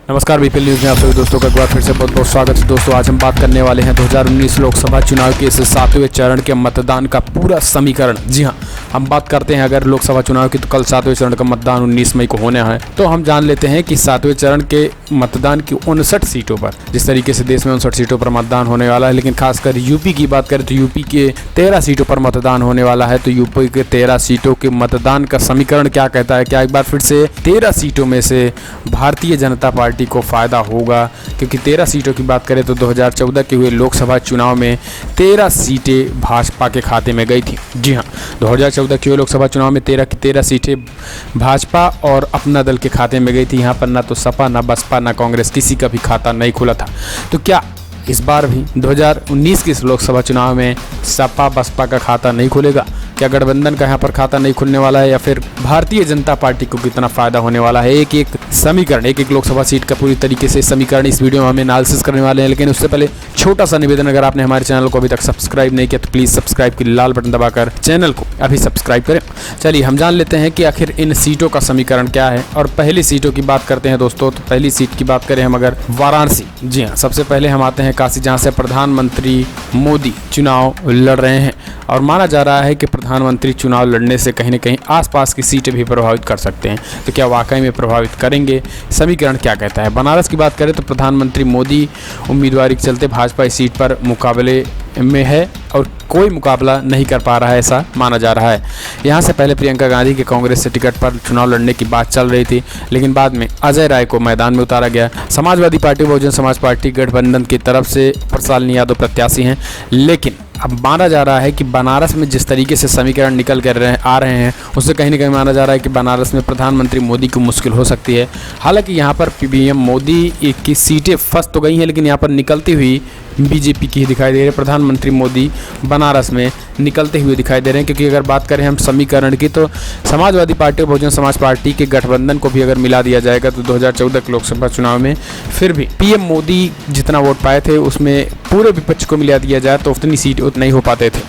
नमस्कार, BPL news में आप सभी दोस्तों का एक बार फिर से बहुत बहुत स्वागत है। दोस्तों, आज हम बात करने वाले हैं 2019 लोकसभा चुनाव के इस 7वें चरण के मतदान का पूरा समीकरण। जी हाँ, हम बात करते हैं अगर लोकसभा चुनाव की, तो कल 7वें चरण का मतदान 19 मई को होने है। तो हम जान लेते हैं कि 7वें चरण के मतदान की 59 सीटों पर, जिस तरीके से देश में 59 सीटों पर मतदान होने वाला है, लेकिन खासकर यूपी की बात करें तो यूपी के 13 सीटों पर मतदान होने वाला है। तो यूपी के 13 सीटों के मतदान का समीकरण क्या कहता है? क्या एक बार फिर से 13 सीटों में से भारतीय जनता पार्टी को फायदा होगा? क्योंकि 13 सीटों की बात करें तो 2014 के हुए लोकसभा चुनाव में 13 सीटें भाजपा के खाते में गई थी। जी हाँ, 2014 के हुए लोकसभा चुनाव में 13 की 13 सीटें भाजपा और अपना दल के खाते में गई थी। यहाँ पर ना तो सपा, ना बसपा, ना कांग्रेस, किसी का भी खाता नहीं खुला था। तो क्या इस बार भी 2019 के इस लोकसभा चुनाव में सपा बसपा का खाता नहीं खुलेगा? क्या गठबंधन का यहाँ पर खाता नहीं खुलने वाला है, या फिर भारतीय जनता पार्टी को कितना फायदा होने वाला है? एक एक समीकरण, एक एक लोकसभा सीट का पूरी तरीके से समीकरण इस वीडियो में हम एनालिसिस करने वाले हैं। लेकिन उससे पहले छोटा सा निवेदन, अगर आपने हमारे चैनल को अभी तक सब्सक्राइब नहीं किया तो प्लीज़ सब्सक्राइब की लाल बटन दबाकर चैनल को अभी सब्सक्राइब करें। चलिए हम जान लेते हैं कि आखिर इन सीटों का समीकरण क्या है। और पहली सीटों की बात करते हैं दोस्तों, तो पहली सीट की बात करें हम अगर वाराणसी। जी हाँ, सबसे पहले हम आते हैं काशी, जहाँ से प्रधानमंत्री मोदी चुनाव लड़ रहे हैं। और माना जा रहा है कि प्रधानमंत्री चुनाव लड़ने से कहीं न कहीं आसपास की सीटें भी प्रभावित कर सकते हैं। तो क्या वाकई में प्रभावित करेंगे? समीकरण क्या कहता है? बनारस की बात करें तो प्रधानमंत्री मोदी उम्मीदवारी के चलते भाजपा इस सीट पर मुकाबले में है और कोई मुकाबला नहीं कर पा रहा है, ऐसा माना जा रहा है। यहाँ से पहले प्रियंका गांधी के कांग्रेस से टिकट पर चुनाव लड़ने की बात चल रही थी, लेकिन बाद में अजय राय को मैदान में उतारा गया। समाजवादी पार्टी, बहुजन समाज पार्टी गठबंधन की तरफ से प्रशालिनी यादव प्रत्याशी हैं। लेकिन अब माना जा रहा है कि बनारस में जिस तरीके से समीकरण निकल कर आ रहे हैं, उससे कहीं ना कहीं माना जा रहा है कि बनारस में प्रधानमंत्री मोदी को मुश्किल हो सकती है। हालांकि यहाँ पर पीएम मोदी की सीटें फंस तो गई हैं, लेकिन यहाँ पर निकलती हुई बीजेपी की दिखाई दे रही है। प्रधानमंत्री मोदी बनारस में निकलते हुए दिखाई दे रहे हैं। क्योंकि अगर बात करें हम समीकरण की, तो समाजवादी पार्टी और बहुजन समाज पार्टी के गठबंधन को भी अगर मिला दिया जाएगा तो 2014 के लोकसभा चुनाव में फिर भी पीएम मोदी जितना वोट पाए थे उसमें पूरे विपक्ष को मिला दिया जाए तो उतनी सीट नहीं हो पाते थे।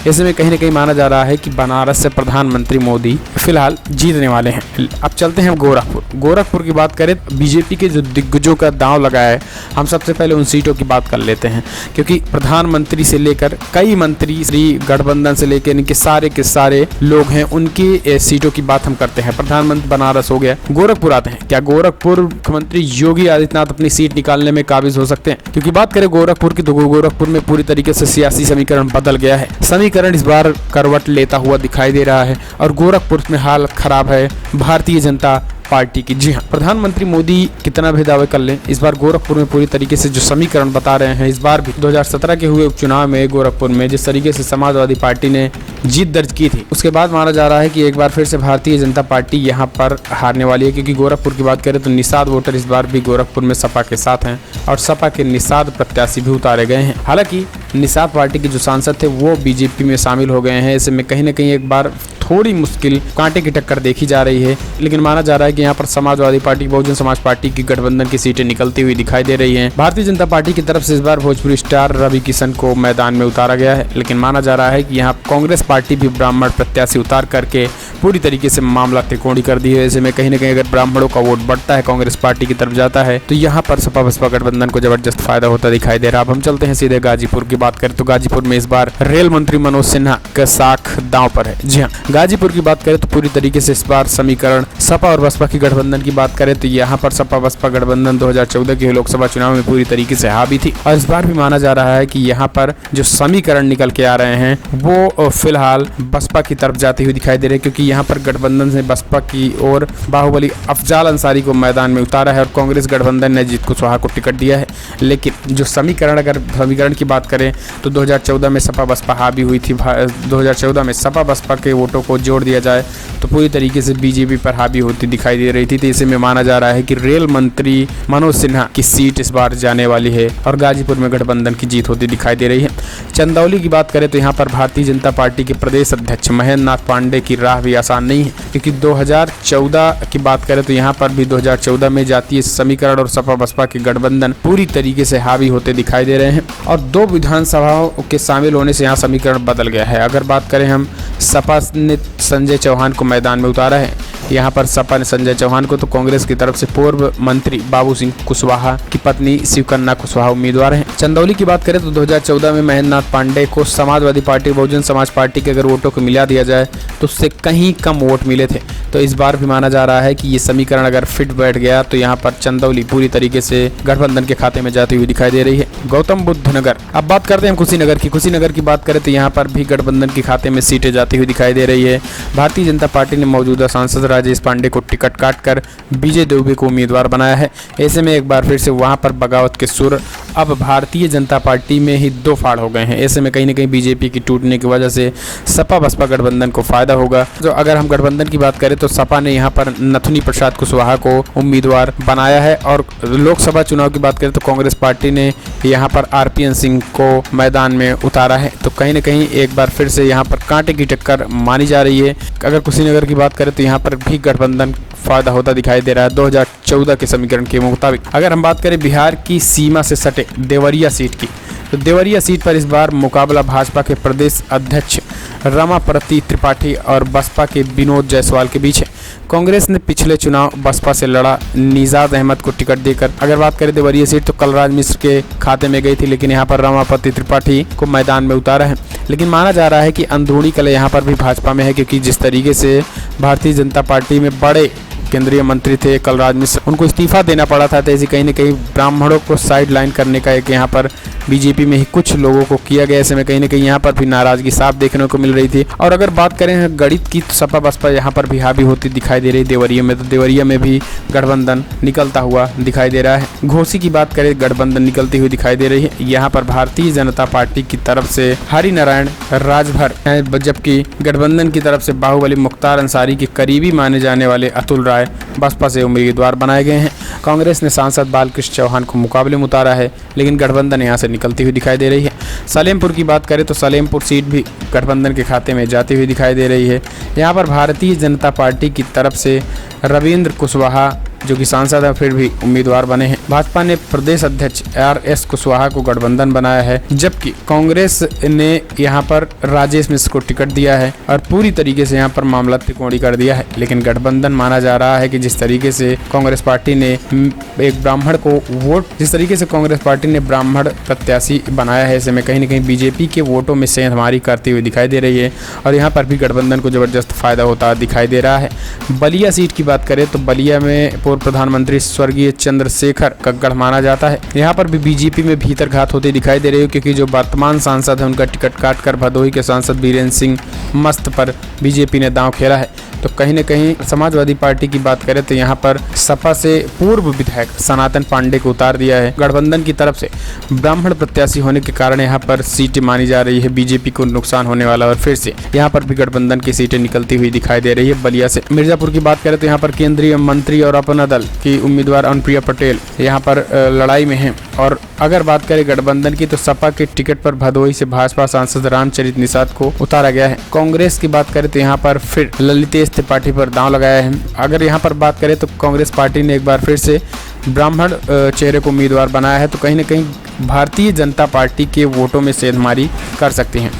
ऐसे में कहीं ना कहीं माना जा रहा है कि बनारस से प्रधानमंत्री मोदी फिलहाल जीतने वाले हैं। अब चलते हैं गोरखपुर। गोरखपुर की बात करें, बीजेपी के जो दिग्गजों का दांव लगाया है, हम सबसे पहले उन सीटों की बात कर लेते हैं। क्योंकि प्रधानमंत्री से लेकर कई मंत्री, श्री गठबंधन से लेकर इनके सारे के सारे लोग हैं, उनकी सीटों की बात हम करते हैं। प्रधानमंत्री बनारस हो गया, गोरखपुर आते हैं। क्या गोरखपुर मुख्यमंत्री योगी आदित्यनाथ अपनी सीट निकालने में काबिज हो सकते हैं? क्योंकि बात करें गोरखपुर की, तो गोरखपुर में पूरी तरीके से सियासी समीकरण बदल गया है। समीकरण इस बार करवट लेता हुआ दिखाई दे रहा है और गोरखपुर में हालत खराब है भारतीय जनता पार्टी की। जी हाँ, प्रधानमंत्री मोदी कितना भी दावे कर लें, इस बार गोरखपुर में पूरी तरीके से जो समीकरण बता रहे हैं, इस बार भी 2017 के हुए उपचुनाव में गोरखपुर में जिस तरीके से समाजवादी पार्टी ने जीत दर्ज की थी, उसके बाद माना जा रहा है कि एक बार फिर से भारतीय जनता पार्टी यहाँ पर हारने वाली है। क्योंकि गोरखपुर की बात करें तो निषाद वोटर इस बार भी गोरखपुर में सपा के साथ हैं और सपा के निषाद प्रत्याशी भी उतारे गए हैं। हालांकि निषाद पार्टी के जो सांसद थे वो बीजेपी में शामिल हो गए हैं। ऐसे में कहीं ना कहीं एक बार थोड़ी मुश्किल, कांटे की टक्कर देखी जा रही है। लेकिन माना जा रहा है कि यहाँ पर समाजवादी पार्टी, बहुजन समाज पार्टी की गठबंधन की सीटें निकलती हुई दिखाई दे रही हैं। भारतीय जनता पार्टी की तरफ से इस बार भोजपुरी स्टार रवि किशन को मैदान में उतारा गया है। लेकिन माना जा रहा है कि यहाँ कांग्रेस पार्टी भी ब्राह्मण प्रत्याशी उतार करके पूरी तरीके से मामला तिकोड़ी कर दी है। ऐसे में कहीं ना कहीं अगर ब्राह्मणों का वोट बढ़ता है, कांग्रेस पार्टी की तरफ जाता है, तो यहाँ पर सपा बसपा गठबंधन को जबरदस्त फायदा होता दिखाई दे रहा है। अब हम चलते हैं सीधे गाजीपुर की बात करें तो गाजीपुर में इस बार रेल मंत्री मनोज सिन्हा का साख दांव पर है। जी हाँ, गाजीपुर की बात करें तो पूरी तरीके से इस बार समीकरण सपा और बसपा की गठबंधन की बात करें तो यहाँ पर सपा बसपा गठबंधन 2014 के लोकसभा चुनाव में पूरी तरीके से हावी थी। और इस बार भी माना जा रहा है कि यहाँ पर जो समीकरण निकल के आ रहे हैं वो फिलहाल बसपा की तरफ जाती हुई दिखाई दे रहे हैं। क्योंकि यहाँ पर गठबंधन से बसपा की ओर बाहुबली अफजाल अंसारी को मैदान में उतारा है और कांग्रेस गठबंधन ने जीत कुशवाहा को टिकट दिया है। लेकिन जो समीकरण, अगर समीकरण की बात करें तो 2014 में सपा बसपा हावी हुई थी। 2014 में सपा बसपा के वोटों को जोड़ दिया जाए तो पूरी तरीके से बीजेपी पर हावी होती दिखाई दे रही थी। तो इसे में माना जा रहा है कि रेल मंत्री मनोज सिन्हा की सीट इस बार जाने वाली है और गाजीपुर में गठबंधन की जीत होती दिखाई दे रही है। चंदौली की बात करें तो यहाँ पर भारतीय जनता पार्टी के प्रदेश अध्यक्ष महेंद्र नाथ पांडे की राह भी आसान नहीं है। क्योंकि 2014 की बात करें तो यहाँ पर भी 2014 में जातीय समीकरण और सपा बसपा के गठबंधन पूरी तरीके से हावी होते दिखाई दे रहे हैं और 2 विधानसभाओं के शामिल होने से यहाँ समीकरण बदल गया है। अगर बात करें हम, सपा ने संजय चौहान को मैदान में उतारा है, यहाँ पर सपा ने संजय चौहान को, तो कांग्रेस की तरफ से पूर्व मंत्री बाबू सिंह कुशवाहा की पत्नी शिवकन्या कुशवाहा उम्मीदवार हैं। चंदौली की बात करें तो 2014 में महेंद्र नाथ पांडे को समाजवादी पार्टी, बहुजन समाज पार्टी के अगर वोटों को मिला दिया जाए तो उससे कहीं कम वोट मिले थे। तो इस बार भी माना जा रहा है कि ये समीकरण अगर फिट बैठ गया तो यहाँ पर चंदौली पूरी तरीके से गठबंधन के खाते में जाती हुई दिखाई दे रही है। गौतम बुद्ध नगर, अब बात करते हैं कुशीनगर की। कुशीनगर की बात करें तो यहाँ पर भी गठबंधन के खाते में सीटें जाती हुई दिखाई दे रही है। भारतीय जनता पार्टी ने मौजूदा सांसद राजेश पांडे को टिकट काटकर विजय दुबे को उम्मीदवार बनाया है। ऐसे में एक बार फिर से वहां पर बगावत के सुर अब भारतीय जनता पार्टी में ही दो फाड़ हो गए हैं। ऐसे में कहीं न कहीं बीजेपी की टूटने की वजह से सपा बसपा गठबंधन को फायदा होगा। जो अगर हम गठबंधन की बात करें तो सपा ने यहाँ पर नथुनी प्रसाद कुशवाहा को उम्मीदवार बनाया है, और लोकसभा चुनाव की बात करें तो कांग्रेस पार्टी ने यहाँ पर आरपीएन सिंह को मैदान में उतारा है। तो कहीं न कहीं एक बार फिर से यहाँ पर कांटे की टक्कर मानी जा रही है। अगर कुशीनगर की बात करें तो यहाँ पर भी गठबंधन फायदा होता दिखाई दे रहा है 2014 के समीकरण के मुताबिक। अगर हम बात करें बिहार की सीमा से सटे देवरिया सीट की, तो देवरिया सीट पर इस बार मुकाबला भाजपा के प्रदेश अध्यक्ष रमापति त्रिपाठी और बसपा के विनोद जायसवाल के बीच है। कांग्रेस ने पिछले चुनाव बसपा से लड़ा निजात अहमद को टिकट देकर। अगर बात करें देवरिया सीट तो कलराज मिश्र के खाते में गई थी, लेकिन यहाँ पर रमापति त्रिपाठी को मैदान में उतारा है। लेकिन माना जा रहा है कि अंदरूनी कलह यहाँ पर भी भाजपा में है, क्योंकि जिस तरीके से भारतीय जनता पार्टी में बड़े केंद्रीय मंत्री थे कलराज मिश्र, उनको इस्तीफा देना पड़ा था। तो ऐसी कहीं न कहीं ब्राह्मणों को साइड लाइन करने का एक यहाँ पर बीजेपी में ही कुछ लोगों को किया गया। ऐसे में कहीं न कहीं यहाँ पर भी नाराजगी साफ देखने को मिल रही थी। और अगर बात करें गणित की तो सपा बसपा यहाँ पर भी हावी होती दिखाई दे रही है देवरिया में। तो देवरिया में भी गठबंधन निकलता हुआ दिखाई दे रहा है। घोसी की बात करें गठबंधन निकलती हुई दिखाई दे रही है। यहाँ पर भारतीय जनता पार्टी की तरफ से हरि नारायण राजभर, जबकि गठबंधन की तरफ से बाहुबली मुख्तार अंसारी के करीबी माने जाने वाले अतुल राय बसपा से उम्मीदवार बनाए गए हैं। कांग्रेस ने सांसद बालकृष्ण चौहान को मुकाबले में उतारा है, लेकिन गठबंधन यहां से निकलती हुई दिखाई दे रही है। सलेमपुर की बात करें तो सलेमपुर सीट भी गठबंधन के खाते में जाती हुई दिखाई दे रही है। यहां पर भारतीय जनता पार्टी की तरफ से रविंद्र कुशवाहा जो कि सांसद है फिर भी उम्मीदवार बने हैं। भाजपा ने प्रदेश अध्यक्ष आर.एस. कुशवाहा को गठबंधन बनाया है, जबकि कांग्रेस ने यहां पर राजेश मिश्र को टिकट दिया है और पूरी तरीके से यहां पर मामला त्रिकोणीय कर दिया है। लेकिन गठबंधन माना जा रहा है कि जिस तरीके से कांग्रेस पार्टी ने एक ब्राह्मण को वोट, जिस तरीके से कांग्रेस पार्टी ने ब्राह्मण प्रत्याशी बनाया है, ऐसे में कहीं न कहीं बीजेपी के वोटों में सेंधमारी करती हुई दिखाई दे रही है और यहाँ पर भी गठबंधन को जबरदस्त फायदा होता दिखाई दे रहा है। बलिया सीट की बात करें तो बलिया में पूर्व प्रधानमंत्री स्वर्गीय चंद्रशेखर का गढ़ माना जाता है। यहाँ पर भी बीजेपी में भीतर घात होती दिखाई दे रही है, क्योंकि जो वर्तमान सांसद है उनका टिकट काटकर भदोही के सांसद बीरेंद्र सिंह मस्त पर बीजेपी ने दांव खेला है। तो कहीं न कहीं समाजवादी पार्टी की बात करें तो यहाँ पर सपा से पूर्व विधायक सनातन पांडे को उतार दिया है। गठबंधन की तरफ से ब्राह्मण प्रत्याशी होने के कारण यहाँ पर सीटें मानी जा रही है बीजेपी को नुकसान होने वाला, और फिर से यहाँ पर भी गठबंधन की सीटें निकलती हुई दिखाई दे रही है बलिया से। मिर्जापुर की बात करें तो यहाँ पर केंद्रीय मंत्री और अपना दल की उम्मीदवार अनुप्रिया पटेल यहाँ पर लड़ाई में है। और अगर बात करें गठबंधन की तो सपा के टिकट पर भदोही से भाजपा सांसद रामचरित निषाद को उतारा गया है। कांग्रेस की बात करें तो यहाँ पर फिर ललितेश त्रिपाठी पर दांव लगाया है। अगर यहाँ पर बात करें तो कांग्रेस पार्टी ने एक बार फिर से ब्राह्मण चेहरे को उम्मीदवार बनाया है, तो कहीं न कहीं भारतीय जनता पार्टी के वोटों में सेंधमारी कर सकते हैं।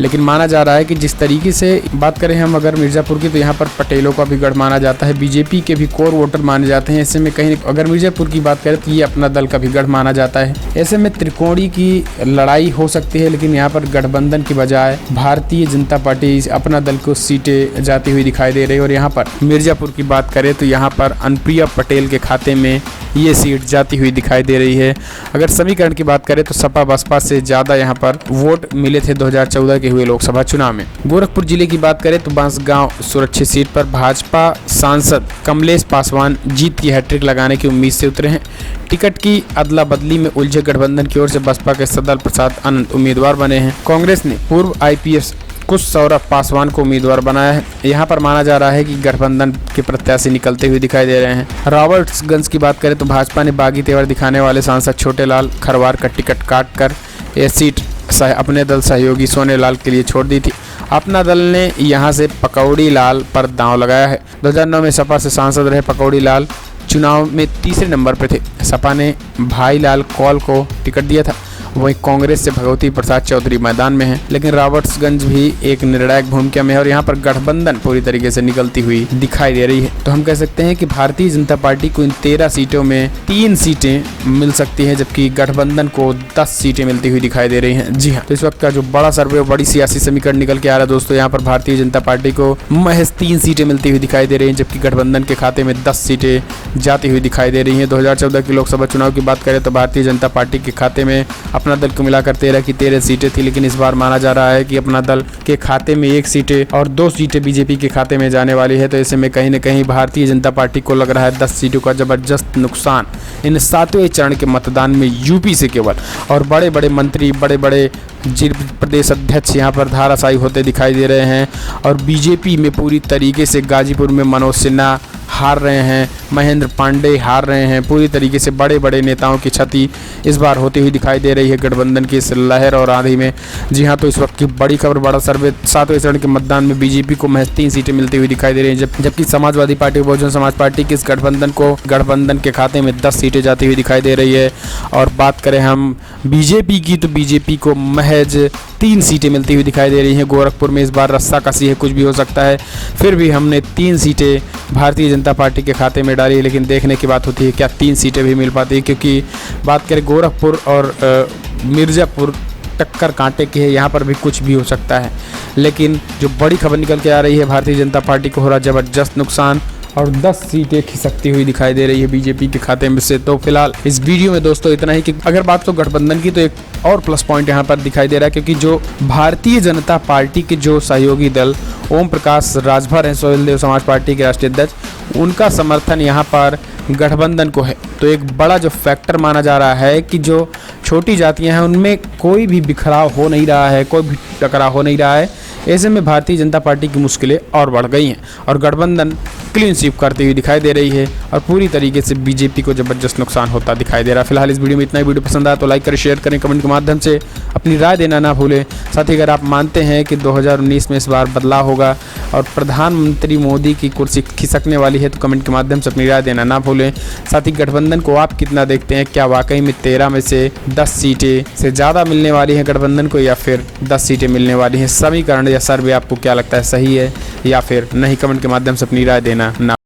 लेकिन माना जा रहा है कि जिस तरीके से बात करें हम अगर मिर्ज़ापुर की तो यहाँ पर पटेलों का भी गढ़ माना जाता है, बीजेपी के भी कोर वोटर माने जाते हैं। ऐसे में कहीं अगर मिर्ज़ापुर की बात करें तो ये अपना दल का भी गढ़ माना जाता है। ऐसे में त्रिकोणी की लड़ाई हो सकती है, लेकिन यहाँ पर गठबंधन की बजाय भारतीय जनता पार्टी अपना दल को सीटें जाती हुई दिखाई दे रही है। और यहाँ पर मिर्ज़ापुर की बात करें तो यहाँ पर अनुप्रिया पटेल के खाते में ये सीट जाती हुई दिखाई दे रही है। अगर समीकरण की बात करें तो सपा बसपा से ज़्यादा यहाँ पर वोट मिले थे 2014 के हुए लोकसभा चुनाव में। गोरखपुर जिले की बात करें तो बांसगांव सुरक्षित सीट पर भाजपा सांसद कमलेश पासवान जीत की हैट्रिक लगाने की उम्मीद से उतरे हैं। टिकट की अदला बदली में उलझे गठबंधन की ओर से बसपा के सदल प्रसाद अनंत उम्मीदवार बने हैं। कांग्रेस ने पूर्व IPS कुछ सौरभ पासवान को उम्मीदवार बनाया है। यहाँ पर माना जा रहा है कि गठबंधन के प्रत्याशी निकलते हुए दिखाई दे रहे हैं। रॉबर्ट्सगंज की बात करें तो भाजपा ने बागी तेवर दिखाने वाले सांसद छोटेलाल खरवार का टिकट काटकर यह सीट अपने दल सहयोगी सोनेलाल के लिए छोड़ दी थी। अपना दल ने यहां से पकौड़ी लाल पर दांव लगाया है। 2009 में सपा से सांसद रहे पकौड़ी लाल चुनाव में तीसरे नंबर पर थे। सपा ने भाई लाल कौल को टिकट दिया था वहीं कांग्रेस से भगवती प्रसाद चौधरी मैदान में हैं, लेकिन रॉबर्ट्सगंज भी एक निर्णायक भूमिका में है और यहाँ पर गठबंधन पूरी तरीके से निकलती हुई दिखाई दे रही है। तो हम कह सकते हैं कि भारतीय जनता पार्टी को इन 13 सीटों में 3 सीटें मिल सकती हैं, जबकि गठबंधन को 10 सीटें मिलती हुई दिखाई दे रही हैं। जी हाँ, तो इस वक्त का जो बड़ा सर्वे, बड़ी सियासी समीकरण निकल के आ रहा है दोस्तों, यहाँ पर भारतीय जनता पार्टी को महज 3 सीटें मिलती हुई दिखाई दे रही हैं, जबकि गठबंधन के खाते में 10 सीटें जाती हुई दिखाई दे रही हैं। 2014 के लोकसभा चुनाव की बात करें तो भारतीय जनता पार्टी के खाते में अपना दल को मिलाकर 13 की 13 सीटें थी, लेकिन इस बार माना जा रहा है कि अपना दल के खाते में 1 सीटें और 2 सीटें बीजेपी के खाते में जाने वाली है। तो ऐसे में कहीं न कहीं भारतीय जनता पार्टी को लग रहा है 10 सीटों का जबरदस्त नुकसान इन 7वें चरण के मतदान में यूपी से केवल। और बड़े बड़े मंत्री, बड़े बड़े प्रदेश अध्यक्ष यहाँ पर धाराशायी होते दिखाई दे रहे हैं और बीजेपी में पूरी तरीके से गाजीपुर में मनोज सिन्हा हार रहे हैं, महेंद्र पांडे हार रहे हैं। पूरी तरीके से बड़े बड़े नेताओं की क्षति इस बार होती हुई दिखाई दे रही है गठबंधन की इस लहर और आंधी में। जी हाँ, तो इस वक्त की बड़ी खबर, बड़ा सर्वे, 7वें चरण के मतदान में बीजेपी को महज 3 सीटें मिलती हुई दिखाई दे रही हैं, जबकि समाजवादी पार्टी, बहुजन समाज पार्टी की इस गठबंधन के खाते में 10 सीटें जाती हुई दिखाई दे रही है। और बात करें हम बीजेपी की, तो बीजेपी को महज 3 सीटें मिलती हुई दिखाई दे रही हैं। गोरखपुर में इस बार रस्साकसी है, कुछ भी हो सकता है, फिर भी हमने 3 सीटें भारतीय जनता पार्टी के खाते में डाली, लेकिन देखने की बात होती है क्या 3 सीटें भी मिल पाती है, क्योंकि बात करें गोरखपुर और मिर्ज़ापुर टक्कर कांटे की है, यहाँ पर भी कुछ भी हो सकता है। लेकिन जो बड़ी खबर निकल के आ रही है, भारतीय जनता पार्टी को हो रहा जबरदस्त नुकसान और 10 सीटें खिसकती हुई दिखाई दे रही है बीजेपी के खाते में से। तो फिलहाल इस वीडियो में दोस्तों इतना ही कि अगर बात तो गठबंधन की, तो एक और प्लस पॉइंट यहाँ पर दिखाई दे रहा है, क्योंकि जो भारतीय जनता पार्टी के जो सहयोगी दल ओम प्रकाश राजभर हैं, सोहेलदेव समाज पार्टी के राष्ट्रीय अध्यक्ष, उनका समर्थन यहाँ पर गठबंधन को है। तो एक बड़ा जो फैक्टर माना जा रहा है कि जो छोटी जातियाँ हैं उनमें कोई भी बिखराव हो नहीं रहा है, कोई भी टकराव हो नहीं रहा है। ऐसे में भारतीय जनता पार्टी की मुश्किलें और बढ़ गई हैं और गठबंधन क्लीन स्वीप करती हुई दिखाई दे रही है और पूरी तरीके से बीजेपी को जबरदस्त नुकसान होता दिखाई दे रहा है। फिलहाल इस वीडियो में इतना ही। वीडियो पसंद आया तो लाइक करें, शेयर करें, कमेंट के माध्यम से अपनी राय देना ना भूलें। साथ ही अगर आप मानते हैं कि 2019 में इस बार बदलाव होगा और प्रधानमंत्री मोदी की कुर्सी खिसकने वाली है, तो कमेंट के माध्यम से अपनी राय देना ना भूलें। साथ ही गठबंधन को आप कितना देखते हैं, क्या वाकई में 13 में से 10 सीटें से ज़्यादा मिलने वाली हैं गठबंधन को, या फिर 10 सीटें मिलने वाली हैं? समीकरण या सर्वे आपको क्या लगता है, सही है या फिर नहीं? कमेंट के माध्यम से अपनी राय देना ना